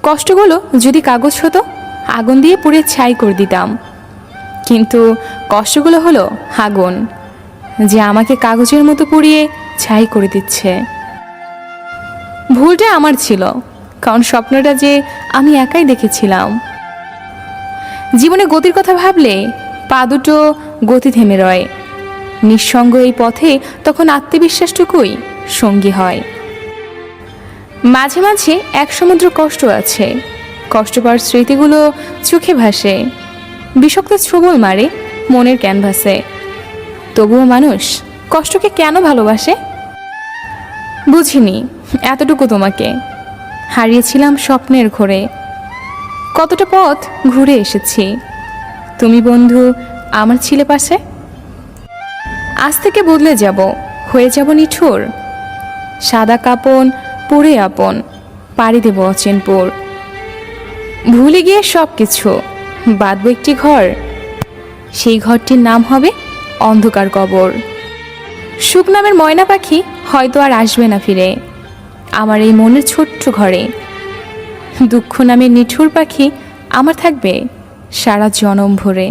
কষ্টগুলো যদি কাগজ হতো, আগুন দিয়ে পুড়ে ছাই করে দিতাম। কিন্তু কষ্টগুলো হলো আগুন, যে আমাকে কাগজের মতো পুড়িয়ে ছাই করে দিচ্ছে। ভুলটা আমার ছিল, কারণ স্বপ্নটা যে আমি একাই দেখেছিলাম। জীবনে গতির কথা ভাবলে পা দুটো গতি থেমে রয়। নিঃসঙ্গ এই পথে তখন আত্মবিশ্বাসটুকুই সঙ্গী হয়। মাঝে মাঝে এক সমুদ্র কষ্ট আছে, কষ্ট পাওয়ার স্মৃতিগুলো চোখে ভাসে, বিষাক্ত ছবল মারে মনের ক্যানভাসে। তবুও মানুষ কষ্টকে কেন ভালোবাসে বুঝিনি। এতটুকু তোমাকে হারিয়েছিলাম স্বপ্নের ঘোরে, কতটা পথ ঘুরে এসেছি। তুমি বন্ধু আমার ছিলে পাশে। আজ থেকে বদলে যাব, হয়ে যাব নিঠুর। সাদা কাপন পরে আপন পাড়ি দেব অচেনপুর। ভুলে গিয়ে সব কিছু বাঁধব একটি ঘর, সেই ঘরটির নাম হবে অন্ধকার কবর। সুখ নামের ময়না পাখি হয়তো আর আসবে না ফিরে আমার এই মনের ছোট্ট ঘরে। দুঃখ নামের নিঠুর পাখি আমার থাকবে সারা জনম ভরে।